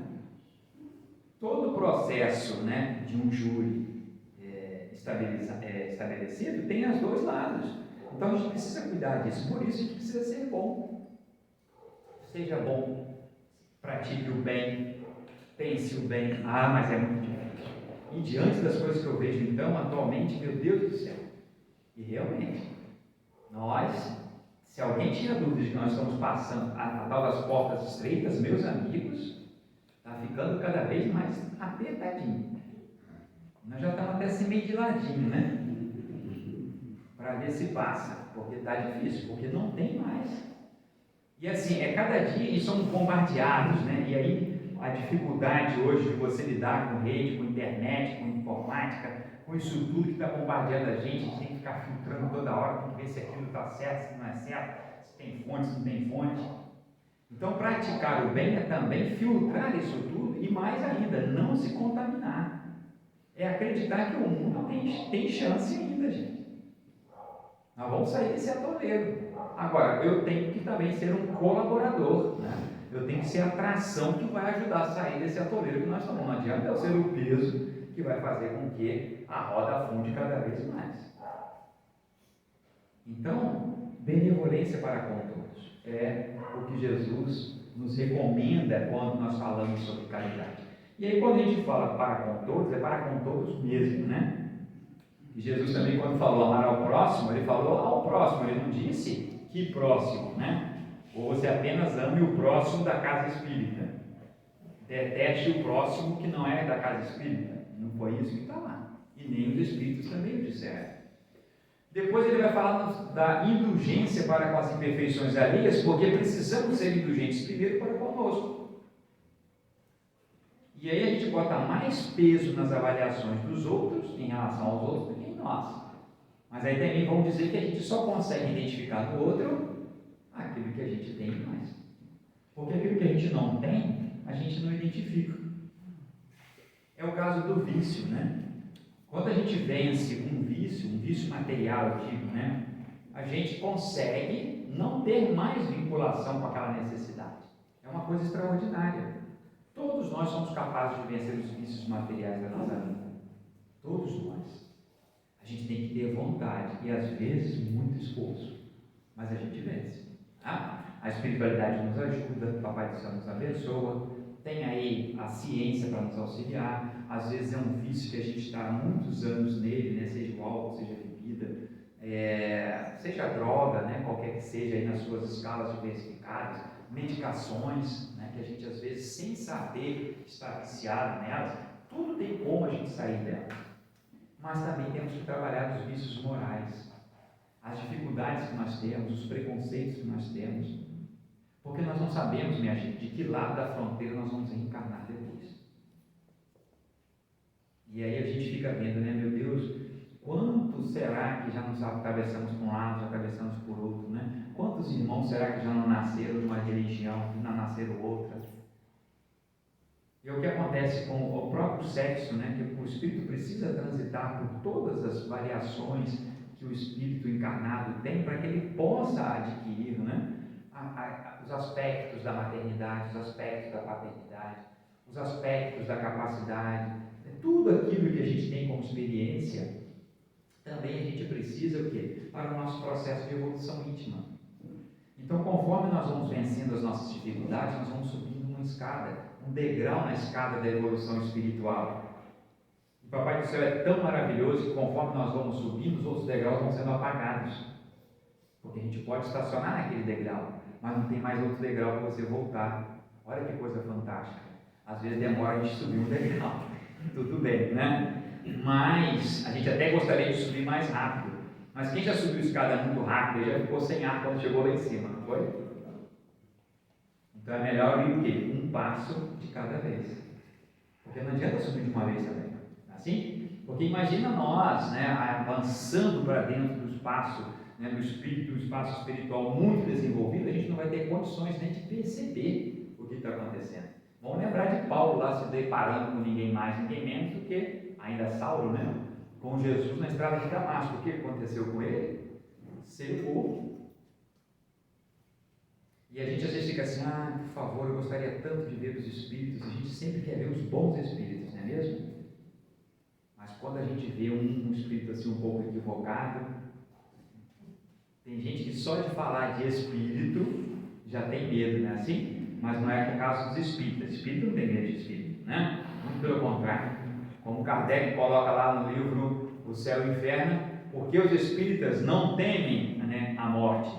Todo o processo, né, de um júri estabelecido tem os 2 lados. Então a gente precisa cuidar disso. Por isso a gente precisa ser bom. Seja bom. Pratique o bem, pense o bem. Mas é muito difícil. E diante das coisas que eu vejo, então, atualmente, meu Deus do céu. E realmente, se alguém tinha dúvida de que nós estamos passando a tal das portas estreitas, meus amigos, está ficando cada vez mais apertadinho. Nós já estamos até assim meio de ladinho, né? Para ver se passa, porque está difícil, porque não tem mais. E assim, cada dia e somos bombardeados, né? E aí a dificuldade hoje de você lidar com rede, com internet, com informática, com isso tudo que está bombardeando a gente tem que ficar filtrando toda hora, tem que ver se aquilo está certo, se não é certo, se tem fonte, se não tem fonte. Então, praticar o bem é também filtrar isso tudo e mais ainda, não se contaminar. É acreditar que o mundo tem chance ainda, gente. Nós vamos sair desse atoleiro. Agora, eu tenho que também ser um colaborador, né? Eu tenho que ser a atração que vai ajudar a sair desse atoleiro que nós estamos. Não adianta eu ser o peso que vai fazer com que a roda afunde cada vez mais. Então, benevolência para com todos é o que Jesus nos recomenda quando nós falamos sobre caridade. E aí, quando a gente fala para com todos, é para com todos mesmo, né? E Jesus também, quando falou amar ao próximo, ele falou ao próximo, ele não disse que próximo, né? Ou você apenas ame o próximo da casa espírita. Deteste o próximo que não é da casa espírita. Não foi isso que está lá. E nem os espíritos também o disseram. Depois ele vai falar da indulgência para com as imperfeições alheias, porque precisamos ser indulgentes primeiro para conosco. E aí a gente bota mais peso nas avaliações dos outros, em relação aos outros, do que em nós. Mas aí também vamos dizer que a gente só consegue identificar no outro aquilo que a gente tem em nós. Porque aquilo que a gente não tem, a gente não identifica. É o caso do vício, né? Quando a gente vence um vício material, eu digo, né? A gente consegue não ter mais vinculação com aquela necessidade. É uma coisa extraordinária. Todos nós somos capazes de vencer os vícios materiais da nossa vida. Todos nós. A gente tem que ter vontade e, às vezes, muito esforço. Mas a gente vence. Tá? A espiritualidade nos ajuda, o Papai do Céu nos abençoa. Tem aí a ciência para nos auxiliar. Às vezes é um vício que a gente está há muitos anos nele, né? Seja o álcool, seja a bebida, seja a droga, né? Qualquer que seja aí nas suas escalas diversificadas, medicações, né? Que a gente às vezes sem saber está viciado nelas. Tudo tem como a gente sair delas. Mas também temos que trabalhar os vícios morais, as dificuldades que nós temos, os preconceitos que nós temos. Porque nós não sabemos, minha gente, de que lado da fronteira nós vamos reencarnar depois. E aí a gente fica vendo, né, meu Deus, quanto será que já nos atravessamos por um lado, já atravessamos por outro, né? Quantos irmãos será que já não nasceram de uma religião, que não nasceram outra? E o que acontece com o próprio sexo, né, que o espírito precisa transitar por todas as variações que o espírito encarnado tem para que ele possa adquirir, né? Os aspectos da maternidade, os aspectos da paternidade, os aspectos da capacidade, tudo aquilo que a gente tem como experiência, também a gente precisa o quê? Para o nosso processo de evolução íntima. Então, conforme nós vamos vencendo as nossas dificuldades, nós vamos subindo uma escada, um degrau na escada da evolução espiritual. O Papai do Céu é tão maravilhoso que conforme nós vamos subindo, os outros degraus vão sendo apagados. Porque a gente pode estacionar naquele degrau, mas não tem mais outro degrau para você voltar. Olha que coisa fantástica. Às vezes demora a gente subir um degrau. Tudo bem, né? Mas a gente até gostaria de subir mais rápido. Mas quem já subiu escada muito rápido já ficou sem ar quando chegou lá em cima, não foi? Então é melhor ir o quê? Um passo de cada vez. Porque não adianta subir de uma vez também. Assim? Porque imagina nós, né, avançando para dentro do espaço, né, do espírito, do espaço espiritual muito desenvolvido, a gente não vai ter condições nem de perceber o que está acontecendo. Vamos lembrar de Paulo lá se deparando com ninguém mais, ninguém menos do que, ainda Saulo, né, com Jesus na estrada de Damasco. O que aconteceu com ele? Secou. E a gente às vezes fica assim, por favor, eu gostaria tanto de ver os espíritos. A gente sempre quer ver os bons espíritos, não é mesmo? Mas quando a gente vê um espírito assim um pouco equivocado, tem gente que só de falar de espírito já tem medo, não é assim? Mas não é o caso dos espíritas. Espírito não tem medo de espírito, né? Muito pelo contrário. Como Kardec coloca lá no livro O Céu e o Inferno, porque os espíritas não temem, né, a morte.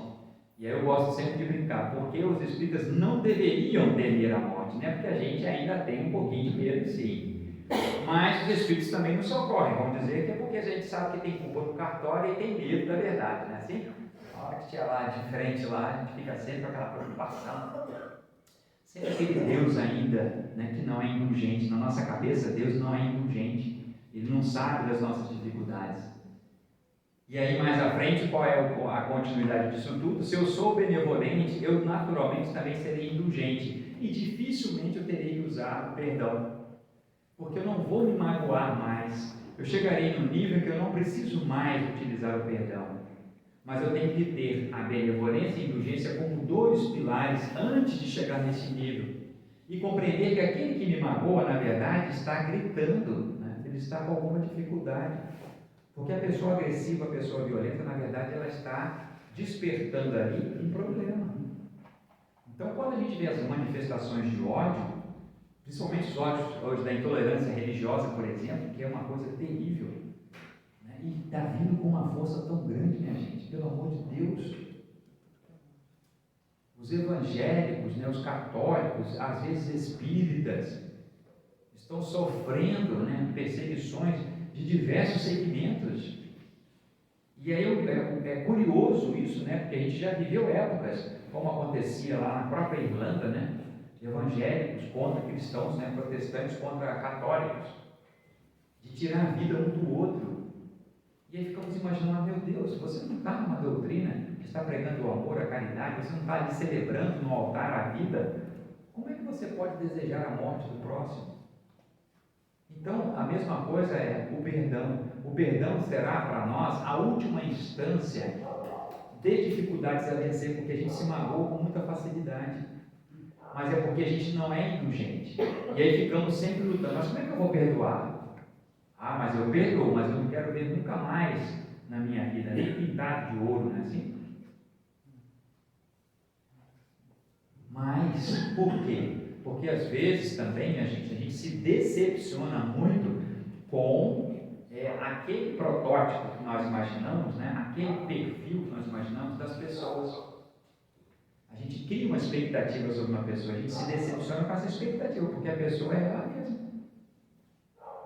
E aí eu gosto sempre de brincar, porque os espíritas não deveriam temer a morte, né? Porque a gente ainda tem um pouquinho de medo, sim. Mas os espíritos também nos socorrem, vamos dizer que é porque a gente sabe que tem culpa no cartório e tem medo da verdade, não é assim? A hora que estiver lá de frente lá, a gente fica sempre com aquela preocupação. Sempre aquele Deus ainda, né, que não é indulgente. Na nossa cabeça, Deus não é indulgente. Ele não sabe das nossas dificuldades. E aí mais à frente, qual é a continuidade disso tudo? Se eu sou benevolente, eu naturalmente também serei indulgente. E dificilmente eu terei que usar o perdão. Porque eu não vou me magoar mais. Eu chegarei no nível que eu não preciso mais utilizar o perdão. Mas eu tenho que ter a benevolência e a indulgência como dois pilares antes de chegar nesse nível. E compreender que aquele que me magoa, na verdade, está gritando, né? Ele está com alguma dificuldade. Porque a pessoa agressiva, a pessoa violenta, na verdade, ela está despertando ali um problema. Então, quando a gente vê as manifestações de ódio, principalmente os ódios hoje da intolerância religiosa, por exemplo, que é uma coisa terrível, né? E está vindo com uma força tão grande, minha gente, pelo amor de Deus. Os evangélicos, né, os católicos, às vezes espíritas, estão sofrendo, né, perseguições de diversos segmentos. E aí é curioso isso, né, porque a gente já viveu épocas, como acontecia lá na própria Irlanda, né, evangélicos contra cristãos, né, protestantes contra católicos, de tirar a vida um do outro. E aí ficamos imaginando, meu Deus, você não está numa doutrina que está pregando o amor, a caridade, você não está ali celebrando no altar a vida, como é que você pode desejar a morte do próximo? Então, a mesma coisa é o perdão. O perdão será para nós a última instância de dificuldades a vencer, porque a gente se magoa com muita facilidade. Mas é porque a gente não é indulgente. E aí ficamos sempre lutando. Mas como é que eu vou perdoar? Mas eu perdoo, mas eu não quero ver nunca mais na minha vida, nem pintado de ouro, não é assim? Mas, por quê? Porque às vezes também a gente se decepciona muito com aquele protótipo que nós imaginamos, né? Aquele perfil que nós imaginamos das pessoas. A gente cria uma expectativa sobre uma pessoa, a gente se decepciona com essa expectativa, porque a pessoa é ela mesma.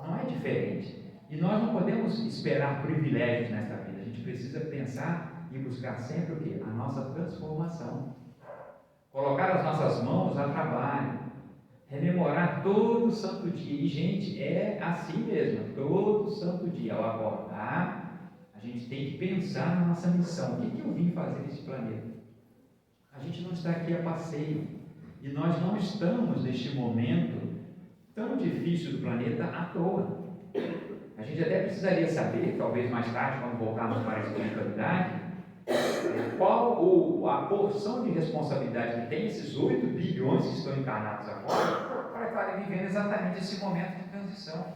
Não é diferente. E nós não podemos esperar privilégios nesta vida. A gente precisa pensar e buscar sempre o quê? A nossa transformação. Colocar as nossas mãos a trabalho. Rememorar todo santo dia. E, gente, é assim mesmo. Todo santo dia, ao acordar, a gente tem que pensar na nossa missão. O que eu vim fazer nesse planeta? A gente não está aqui a passeio. E nós não estamos neste momento tão difícil do planeta à toa. A gente até precisaria saber, talvez mais tarde, quando voltarmos para a espiritualidade, qual a porção de responsabilidade que tem esses 8 bilhões que estão encarnados agora, para estarem vivendo exatamente esse momento de transição.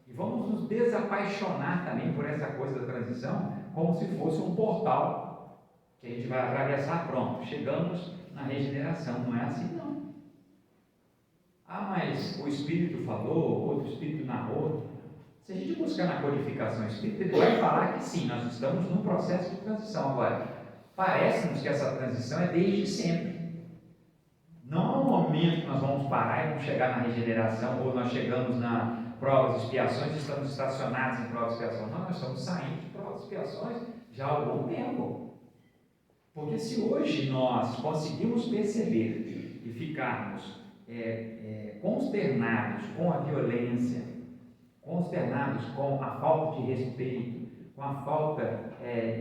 E vamos nos desapaixonar também por essa coisa da transição, como se fosse um portal. que a gente vai atravessar, pronto, chegamos na regeneração. Não é assim, não. Ah, mas o Espírito falou, outro Espírito narrou. Se a gente buscar na codificação espírita, ele vai falar que sim, nós estamos num processo de transição. Agora, parece-nos que essa transição é desde sempre. Não há um momento que nós vamos parar e vamos chegar na regeneração, ou nós chegamos na provas e expiações e estamos estacionados em provas e expiações. Não, nós estamos saindo de provas e expiações já há algum tempo. Porque se hoje nós conseguimos perceber e ficarmos consternados com a violência, consternados com a falta de respeito, com a falta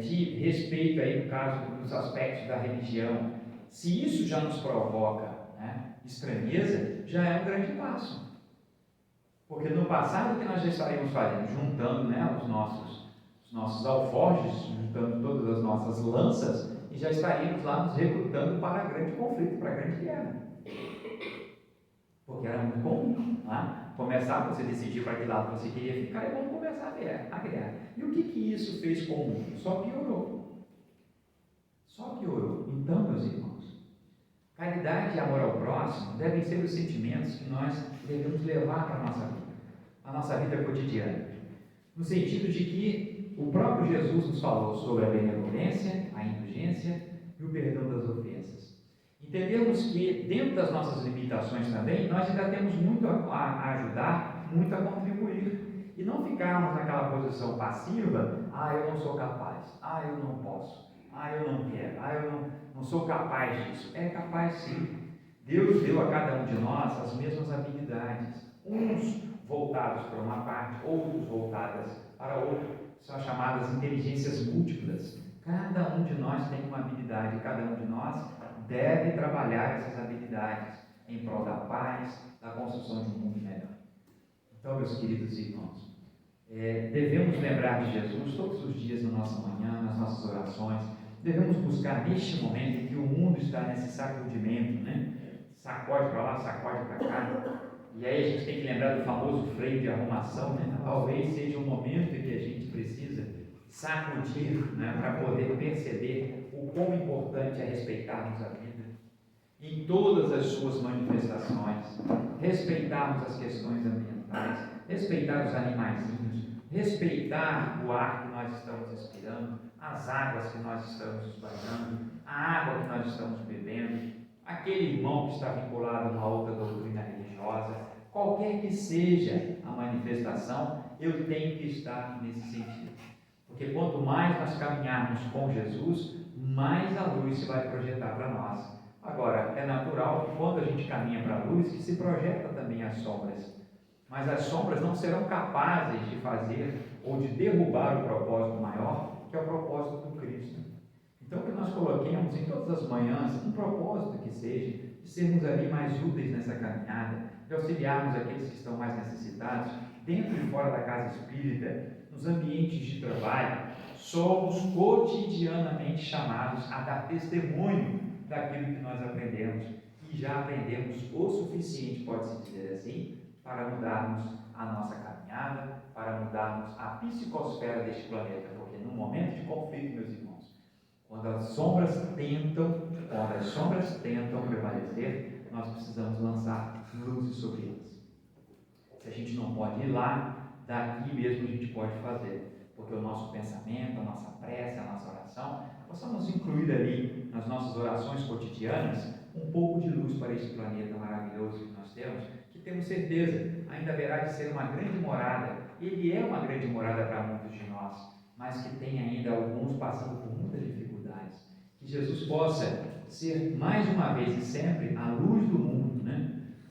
de respeito aí no caso dos aspectos da religião, se isso já nos provoca estranheza, já é um grande passo. Porque no passado o que nós já estaríamos fazendo? Juntando os nossos alforjes, juntando todas as nossas lanças, e já estaríamos lá nos recrutando para grande conflito, para grande guerra. Porque era muito comum, começar, você decidir para que lado você queria ficar, e vamos começar a guerra. E o que isso fez com o mundo? Só piorou. Só piorou. Então, meus irmãos, caridade e amor ao próximo devem ser os sentimentos que nós devemos levar para a nossa vida cotidiana. No sentido de que o próprio Jesus nos falou sobre a benevolência, a indulgência e o perdão das ofensas. Entendemos que, dentro das nossas limitações também, nós ainda temos muito a ajudar, muito a contribuir. E não ficarmos naquela posição passiva, eu não sou capaz, eu não posso, eu não quero, eu não sou capaz disso. É capaz sim. Deus deu a cada um de nós as mesmas habilidades, uns voltados para uma parte, outros voltadas para outra. São chamadas inteligências múltiplas. Cada um de nós tem uma habilidade, cada um de nós deve trabalhar essas habilidades em prol da paz, da construção de um mundo melhor. Então, meus queridos irmãos, devemos lembrar de Jesus todos os dias na nossa manhã, nas nossas orações. Devemos buscar neste momento em que o mundo está nesse sacudimento, sacode para lá, sacode para cá. E aí a gente tem que lembrar do famoso freio de arrumação, Talvez seja um momento em que a gente precisa sacudir, para poder perceber o quão importante é respeitarmos a vida em todas as suas manifestações, respeitarmos as questões ambientais, respeitar os animaizinhos, respeitar o ar que nós estamos respirando, as águas que nós estamos nos banhando, a água que nós estamos bebendo, aquele irmão que está vinculado a uma outra doutrina religiosa, qualquer que seja a manifestação, eu tenho que estar nesse sentido. Porque quanto mais nós caminharmos com Jesus, mais a luz se vai projetar para nós. Agora, é natural que quando a gente caminha para a luz, que se projeta também as sombras. Mas as sombras não serão capazes de fazer ou de derrubar o propósito maior, que é o propósito do Cristo. Então, que nós coloquemos em todas as manhãs um propósito que seja, de sermos ali mais úteis nessa caminhada, de auxiliarmos aqueles que estão mais necessitados, dentro e fora da casa espírita, nos ambientes de trabalho. Somos cotidianamente chamados a dar testemunho daquilo que nós aprendemos, e já aprendemos o suficiente, pode-se dizer assim, para mudarmos a nossa caminhada, para mudarmos a psicosfera deste planeta, porque no momento de conflito, meus irmãos, quando as sombras tentam prevalecer, nós precisamos lançar luzes sobre elas. Se a gente não pode ir lá, daqui mesmo a gente pode fazer, porque o nosso pensamento, a nossa prece, a nossa oração, possamos incluir ali nas nossas orações cotidianas um pouco de luz para este planeta maravilhoso que nós temos certeza, ainda haverá de ser uma grande morada. Ele é uma grande morada para muitos de nós, mas que tem ainda alguns passando por muitas dificuldades. Que Jesus possa ser mais uma vez e sempre a luz do mundo,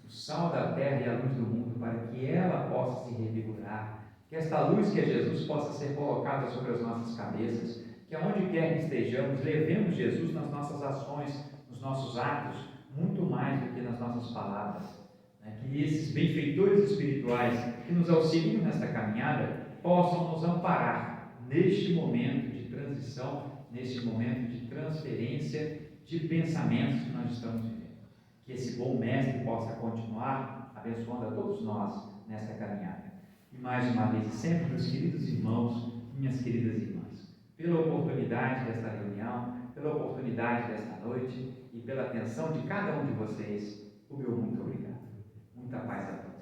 o sal da terra e a luz do mundo, para que ela possa se revigorar, que esta luz que é Jesus possa ser colocada sobre as nossas cabeças, que aonde quer que estejamos, levemos Jesus nas nossas ações, nos nossos atos, muito mais do que nas nossas palavras. Que esses benfeitores espirituais que nos auxiliam nesta caminhada possam nos amparar neste momento de transição, neste momento de transferência de pensamentos que nós estamos vivendo. Que esse bom mestre possa continuar abençoando a todos nós nesta caminhada. E mais uma vez, sempre, meus queridos irmãos, minhas queridas irmãs, pela oportunidade desta reunião, pela oportunidade desta noite e pela atenção de cada um de vocês. O meu muito obrigado. Muita paz a todos.